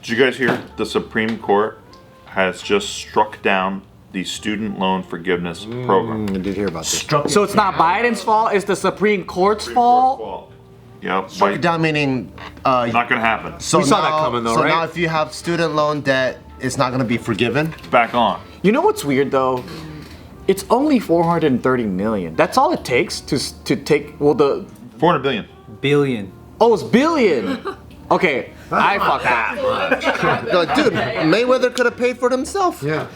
Did you guys hear? The Supreme Court has just struck down the student loan forgiveness program. I did hear about this. So it's not Biden's fault, it's the Supreme Court's fault? Yep. Struck down meaning Not gonna happen. so We saw that now- coming, though, so right? now if you have student loan debt, it's not gonna be forgiven. It's back on. You know what's weird though? It's only 430 million. That's all it takes to take, well, the, 400 billion. Billion. oh, it's billion. Okay, I fucked up. You're like, dude, Mayweather could have paid for it himself. Yeah.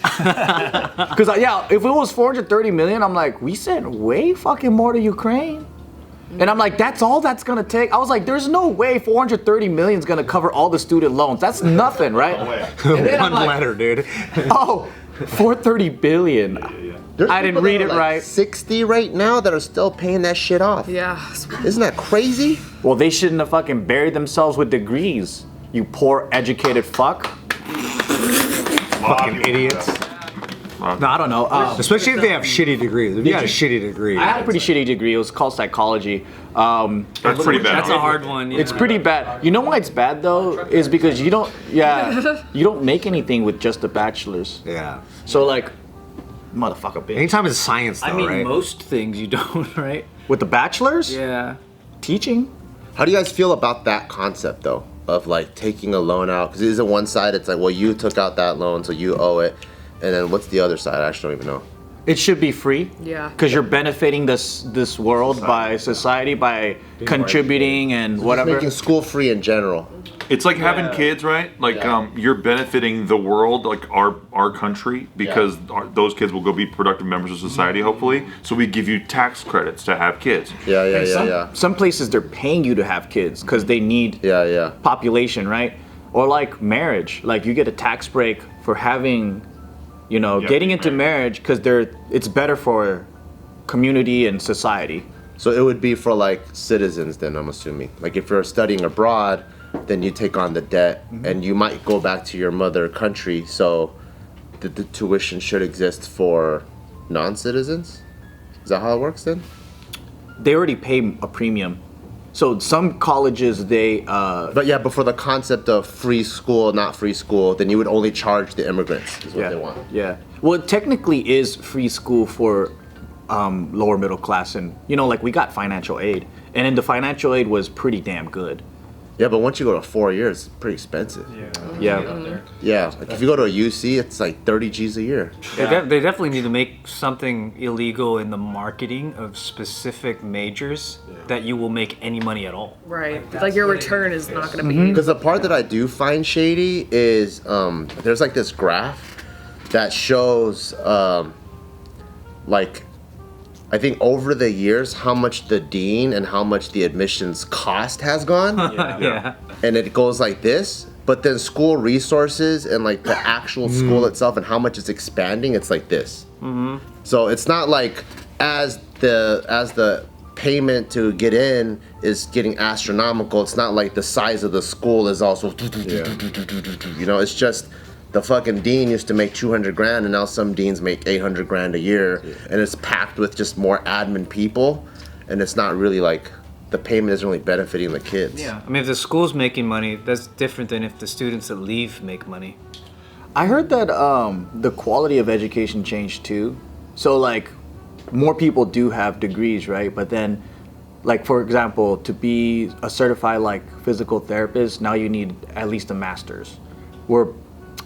Because, yeah, if it was 430 million, I'm like, we sent way fucking more to Ukraine. And I'm like, that's all that's gonna take? I was like, there's no way 430 million is gonna cover all the student loans. That's nothing, right? No way. And then I'm One like, letter, dude. oh, 430 billion. There's I didn't people that read are it like right. 60 right now that are still paying that shit off. Yeah. Isn't that crazy? Well, they shouldn't have fucking buried themselves with degrees. You poor educated fuck. Fucking idiots. No, I don't know. Especially if they have shitty degrees. If you got a shitty degree. I had a pretty shitty degree. It was called psychology. That's pretty bad. That's a hard one. Yeah. It's pretty bad. You know why it's bad though? Is because you don't, you don't make anything with just a bachelor's. Yeah. So like, motherfucker, bitch. Anytime it's science, though, I mean, right? most things you don't, right? With the bachelor's, Yeah. teaching. How do you guys feel about that concept though? Of like taking a loan out? Because isn't one side it's like, well, you took out that loan, so you owe it. And then what's the other side? I actually don't even know. It should be free. Yeah. Because you're benefiting this world by society by contributing and whatever. Making school free in general. It's like having kids, right? Like you're benefiting the world, like our country, because those kids will go be productive members of society, hopefully. So we give you tax credits to have kids. Yeah. Some places they're paying you to have kids because they need Yeah. population, right? Or like marriage, like you get a tax break for having, getting into marriage because it's better for community and society. So it would be for like citizens then, I'm assuming. Like if you're studying abroad, then you take on the debt and you might go back to your mother country. So the tuition should exist for non-citizens? Is that how it works then? They already pay a premium. So some colleges, But for the concept of free school, not free school, then you would only charge the immigrants is what they want. Yeah. Well, it technically is free school for lower middle class. And, like we got financial aid. And then the financial aid was pretty damn good. Yeah, but once you go to 4 years, it's pretty expensive. Yeah. Yeah, like if you go to a UC, it's like 30 G's a year. They definitely need to make something illegal in the marketing of specific majors that you will make any money at all. Right. Like your return is not going to be. Because the part that I do find shady is there's like this graph that shows I think over the years how much the dean and how much the admissions cost has gone. Yeah. And it goes like this, but then school resources and like the actual school itself and how much it's expanding, it's like this. So it's not like as the payment to get in is getting astronomical, it's not like the size of the school is also it's just the fucking dean used to make 200 grand and now some deans make 800 grand a year and it's packed with just more admin people and it's not really like the payment isn't really benefiting the kids. Yeah. I mean, if the school's making money, that's different than if the students that leave make money. I heard that the quality of education changed too. So like more people do have degrees, right? But then like for example, to be a certified like physical therapist, now you need at least a master's. Where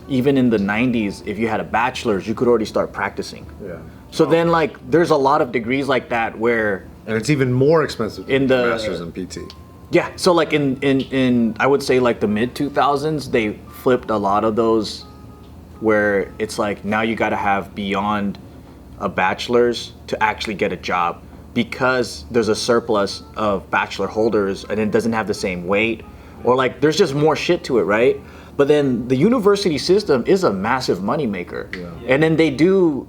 even in the 90s, if you had a bachelor's, you could already start practicing. Yeah. So then like there's a lot of degrees like that where And it's even more expensive In than the- masters in PT. yeah, so like in I would say like the mid 2000s, they flipped a lot of those where it's like now you got to have beyond a bachelor's to actually get a job because there's a surplus of bachelor holders and it doesn't have the same weight or like there's just more shit to it, right? But then the university system is a massive moneymaker. And then they do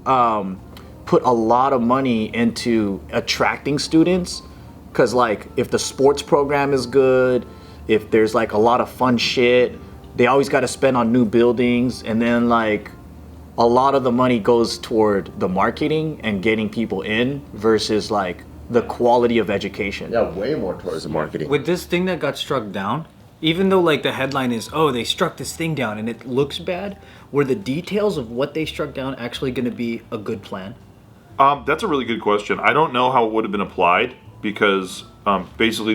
put a lot of money into attracting students because like if the sports program is good, if there's like a lot of fun shit, they always got to spend on new buildings. And then like a lot of the money goes toward the marketing and getting people in versus like the quality of education. Yeah, way more towards the marketing. With this thing that got struck down, Even though like the headline is, oh, they struck this thing down and it looks bad, were the details of what they struck down actually going to be a good plan? That's a really good question. I don't know how it would have been applied because basically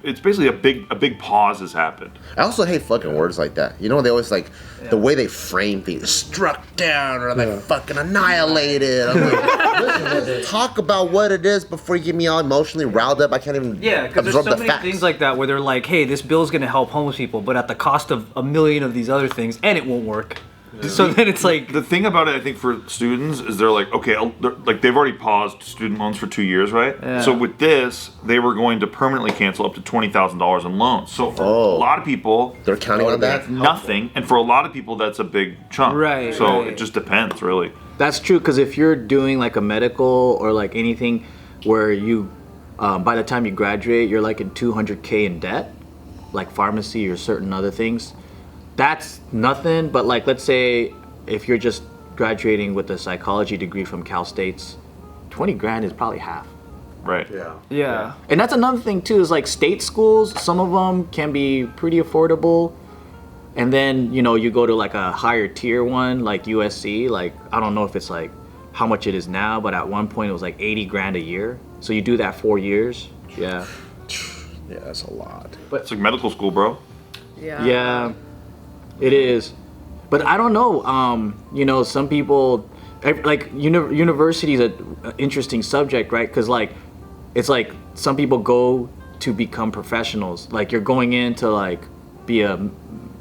it's basically a big pause has happened. I also hate fucking words like that. You know, they always like the way they frame things, struck down or like fucking annihilated. I'm like, listen, talk about what it is before you get me all emotionally riled up. I can't even Yeah, because there's absorb so the many facts. things like that where they're like, hey, this bill's going to help homeless people, but at the cost of a million of these other things, and it won't work. So then it's like... The thing about it, I think, for students is they're like, okay, like they've already paused student loans for 2 years, right? Yeah. So with this, they were going to permanently cancel up to $20,000 in loans. So for a lot of people, They're counting on that. that's nothing, and for a lot of people, that's a big chunk. Right, So right. it just depends, really. That's true, because if you're doing like a medical or like anything where you, by the time you graduate, you're like in $200K in debt, like pharmacy or certain other things, that's nothing. But like, let's say if you're just graduating with a psychology degree from Cal State's, 20 grand is probably half. Right. Yeah. And that's another thing too, is like state schools, some of them can be pretty affordable. And then, you know, you go to like a higher tier one, like USC, like, I don't know if it's like how much it is now, but at one point it was like 80 grand a year. So you do that 4 years. Yeah. Yeah, that's a lot. It's like medical school, bro. Yeah, it is. But I don't know, you know, some people, like university is an interesting subject, right? Because like, it's like some people go to become professionals. Like you're going in to like be a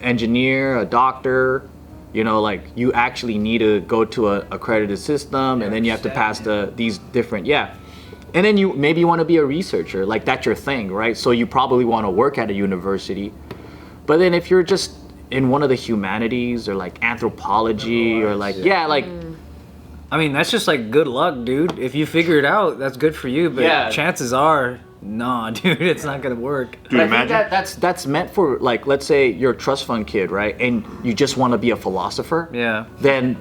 engineer, a doctor, you know, like you actually need to go to a accredited system, and then you have to pass these different, and then you maybe want to be a researcher, like that's your thing, right? So you probably want to work at a university. But then if you're just in one of the humanities or like anthropology or like, like, I mean, that's just like good luck, dude. If you figure it out, that's good for you. But Yeah. chances are, nah, dude, it's not gonna work. Dude, I think imagine. that's meant for like, let's say you're a trust fund kid, right? And you just want to be a philosopher. Yeah. Then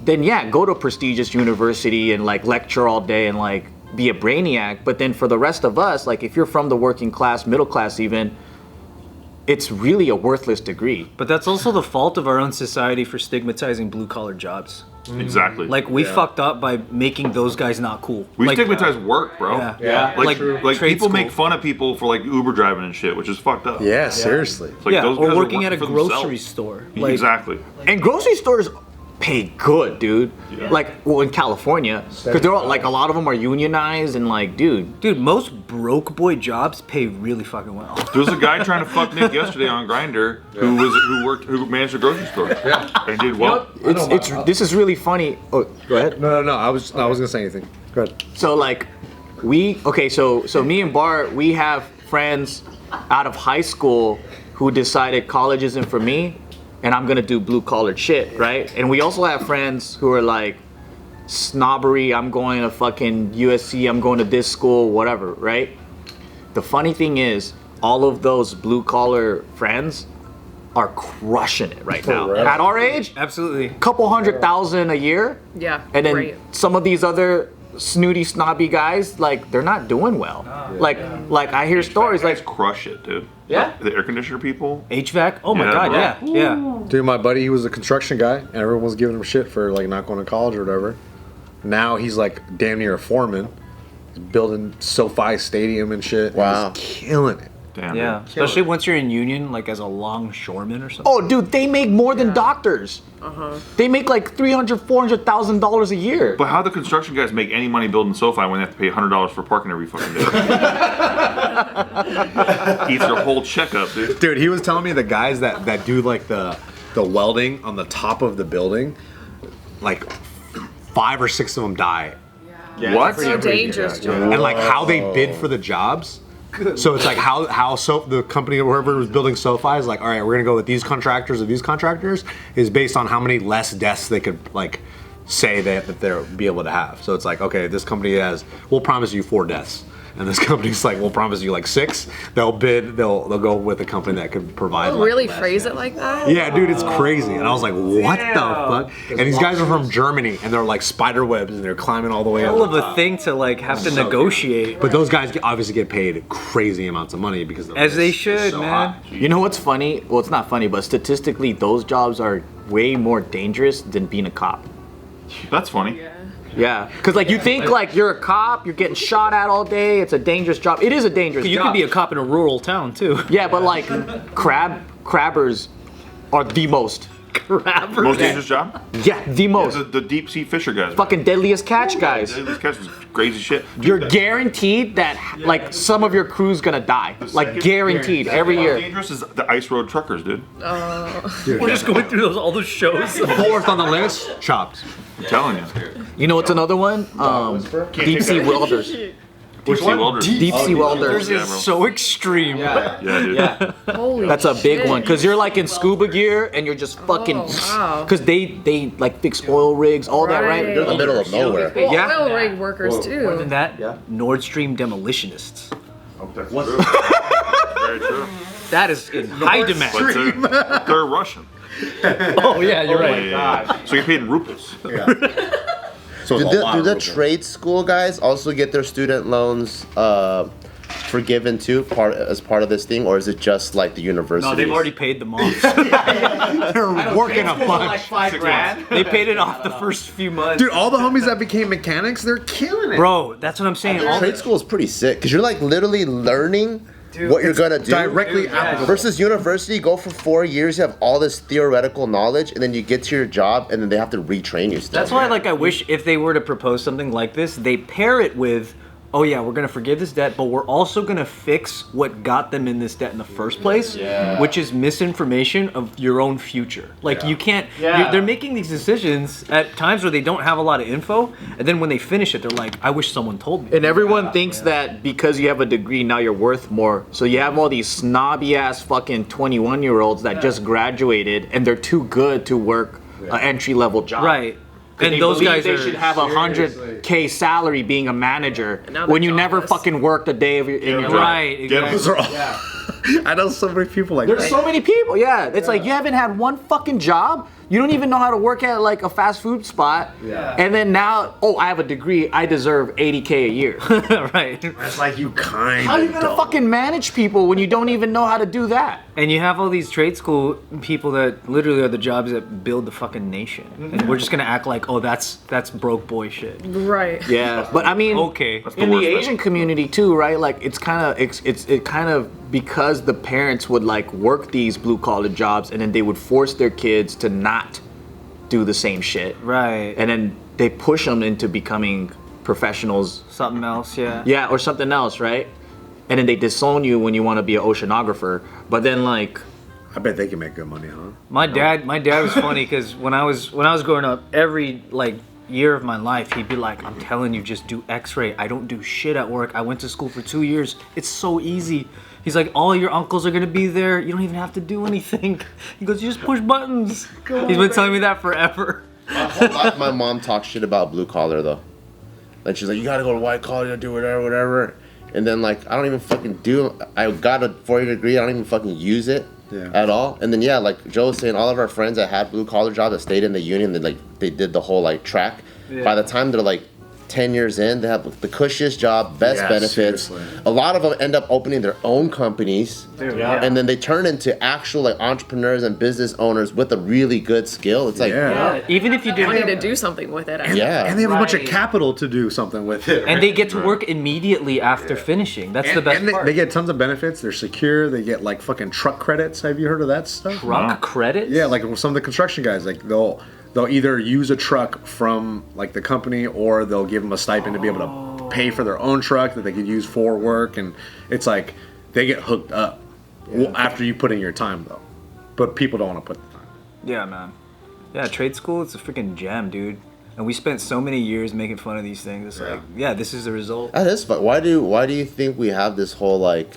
yeah, go to a prestigious university and like lecture all day and like be a brainiac. But then for the rest of us, like if you're from the working class, middle class even, it's really a worthless degree. But that's also the fault of our own society for stigmatizing blue collar jobs. Exactly. Like we fucked up by making those guys not cool. we like, stigmatize work, bro. Yeah. Like, like trade people school. make fun of people for like Uber driving and shit, which is fucked up. Yeah, seriously. It's like Yeah, those or guys are working at a for grocery themselves. store. Like, Exactly. And grocery stores pay good, dude. Like, well, in California, because they're all, like a lot of them are unionized and like, dude. Dude, most broke boy jobs pay really fucking well. There was a guy trying to fuck Nick yesterday on Grindr who managed a grocery store. Yeah. And did well. This is really funny. Oh, go ahead. No. I was gonna say anything. Go ahead. So like, so me and Bart, we have friends out of high school who decided college isn't for me, and I'm gonna do blue collar shit, right? And we also have friends who are like, snobbery, I'm going to fucking USC, I'm going to this school, whatever, right? The funny thing is, all of those blue collar friends are crushing it right now. At our age, Absolutely. couple $100,000 a year. Yeah. And then great. some of these other snooty, snobby guys, like they're not doing well. Like I hear stories Guys like, crush it, dude. Yeah? The air conditioner people. HVAC? Oh my Yeah, god, bro. yeah. Dude, my buddy, he was a construction guy, and everyone was giving him shit for like not going to college or whatever. Now he's like damn near a foreman. He's building SoFi Stadium and shit. Wow. He's killing it. Damn. Yeah. Dude. Especially once you're in union, like as a longshoreman or something. oh, dude, they make more than doctors. They make like $300,000-$400,000 a year. But how do construction guys make any money building SoFi when they have to pay $100 for parking every fucking day? Eats their whole checkup, dude. Dude, he was telling me the guys that do like the welding on the top of the building, like 5 or 6 of them die. What? So dangerous, Joe. And like how they bid for the jobs. So it's like how the company or whoever was building SoFi is like, all right, we're gonna go with these contractors or these contractors is based on how many less deaths they could like say that they'll be able to have. So it's like, okay, this company we'll promise you 4 deaths. and this company's like, we'll promise you like 6. They'll go with a company that can provide. Oh, like, really phrase it like that? Yeah, dude, it's crazy. And I was like, what the fuck? And these guys are from Germany, and they're like spider webs, and they're climbing all the way up. Hell of a thing to like have to negotiate. But those guys obviously get paid crazy amounts of money because the As they risk is should, so man. high. You know what's funny? Well, it's not funny, but statistically, those jobs are way more dangerous than being a cop. That's funny. Yeah, because like you think like you're a cop, you're getting shot at all day. It's a dangerous job. It is a dangerous You job. could be a cop in a rural town too. Yeah, but like crabbers are the most. Most dangerous job? Yeah, the most. The deep sea fisher guys. Fucking deadliest catch guys. This catch was crazy shit. You're guaranteed that like some of your crew's gonna die. Like guaranteed every Most year. dangerous is the ice road truckers, dude. We're just going through all those shows. 4th on the list, chopped. I'm telling you. You know what's another one? Deep sea welders. Deep sea welders. Deep sea welders. This is so extreme. Yeah, dude. Holy That's a big shit. one because you're like in scuba gear and you're just fucking. wow. Because they like fix oil rigs, all that, right? They're in the middle of nowhere. Well, Yeah. oil rig workers More than too. that, Nord Stream demolitionists. That's true. Very true. That is in high But demand. they're Russian. Oh yeah, you're right. Yeah. So you're paid in rubles. So Do it's a lot the of rubles. trade school guys also get their student loans forgiven too, as part of this thing, or is it just like the university? No, they've already paid them off. They're working a bunch. $5,000. They paid it off the first few months. Dude, all the homies that became mechanics, they're killing it. Bro, that's what I'm saying. All Trade school is pretty sick because you're like literally learning what you're gonna do Directly applicable. versus university. Go for 4 years, you have all this theoretical knowledge, and then you get to your job, and then they have to retrain you. Still. That's why, like, I wish if they were to propose something like this, they pair it with, oh yeah, we're gonna forgive this debt, but we're also gonna fix what got them in this debt in the first place, which is misinformation of your own future. Like you can't. They're making these decisions at times where they don't have a lot of info, and then when they finish it, they're like, I wish someone told me. And everyone thinks that because you have a degree, now you're worth more. So you have all these snobby ass fucking 21-year-olds that just graduated and they're too good to work an entry level job. Right. And And those guys they are should have a 100K salary being a manager now when they're you never jobless. fucking worked a day of your, in your life. right. Get 'em. Exactly. I know so many people like There's that. so many people. Yeah, it's like you haven't had one fucking job. You don't even know how to work at like a fast food spot. And then now, oh, I have a degree. I deserve 80K a year. Right. It's like you kind How are you gonna fucking manage people when you don't even know how to do that? And you have all these trade school people that literally are the jobs that build the fucking nation. And we're just gonna act like, oh, that's broke boy shit. Right. Yeah, but I mean, Okay. in the worst Asian community too, right? Like it's kind of because the parents would like work these blue collar jobs and then they would force their kids to not do the same shit, Right. and then they push them into becoming professionals, Something else, yeah. yeah, or something else, right? And then they disown you when you want to be an oceanographer, but then like. I bet they can make good money, huh? My dad was funny because when I was growing up, every like year of my life, he'd be like, I'm telling you, just do x-ray. I don't do shit at work. I went to school for 2 years. It's so easy. He's like, all your uncles are gonna be there. You don't even have to do anything. He goes, you just push buttons. He's been telling me that forever. My mom talks shit about blue collar though. Like she's like, you gotta go to white collar, you gotta do whatever. And then like, I don't even fucking do. I got a 4-year degree. I don't even fucking use it at all. And then yeah, like Joe was saying, all of our friends that had blue collar jobs that stayed in the union, they did the whole like track. By the time they're like 10 years in, they have the cushiest job, best Yeah, benefits. seriously. A lot of them end up opening their own companies, Yeah. and then they turn into actual like entrepreneurs and business owners with a really good skill. It's like, Yeah. Even if you Money to didn't. do something with it. yeah. And they have a bunch of Right. capital to do something with it. And they get to work immediately after finishing. That's the best and part. they get tons of benefits. They're secure. They get like fucking truck credits. Have you heard of that stuff? Truck credits? Yeah, like some of the construction guys, like they'll either use a truck from like the company, or they'll give them a stipend to be able to pay for their own truck that they could use for work, and it's like they get hooked up after you put in your time though. But people don't want to put the time. Yeah, man. Yeah, trade school, it's a freaking gem, dude. And we spent so many years making fun of these things. It's like, yeah, this is the result. That is fun. Why do you think we have this whole like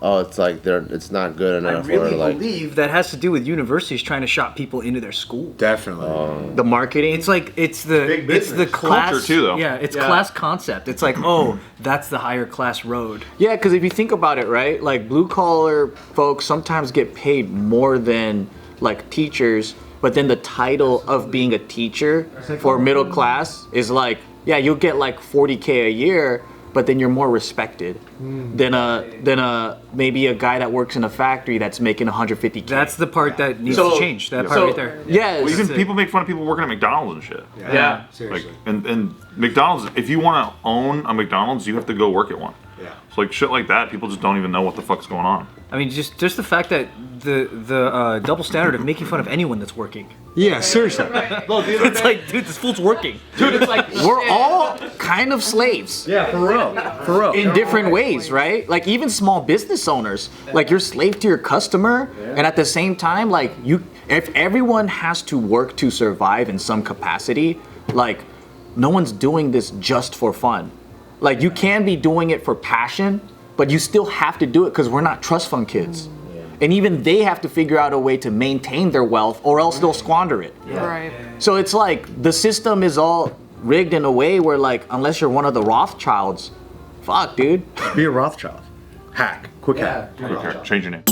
oh, it's like it's not good I enough. really or like, believe that has to do with universities trying to shop people into their school. Definitely. The marketing. It's like it's the class Culture, too, though. Yeah, it's class concept. It's like, oh, that's the higher class road. Yeah, because if you think about it, right, like blue collar folks sometimes get paid more than like teachers, but then the title of being a teacher for middle class is like, yeah, you'll get like 40K a year, but then you're more respected than a maybe a guy that works in a factory that's making 150K. That's the part that needs to change. That part right there. Yeah, Well, even people make fun of people working at McDonald's and shit. yeah. Like, Seriously. and McDonald's, if you want to own a McDonald's, you have to go work at one. Yeah. So like shit like that, people just don't even know what the fuck's going on. I mean, just the fact that the double standard of making fun of anyone that's working. Yeah, seriously. It's like, dude, this fool's working. Dude, it's like we're all kind of slaves. Yeah, for real. For real. In different ways, right? Like even small business owners, like you're slave to your customer, and at the same time, like if everyone has to work to survive in some capacity, like no one's doing this just for fun. Like you can be doing it for passion, but you still have to do it because we're not trust fund kids. And even they have to figure out a way to maintain their wealth or else they'll squander it. Right. So it's like the system is all rigged in a way where like unless you're one of the Rothschilds, fuck dude. Be a Rothschild. Hack. Quick hack. Okay, change your name.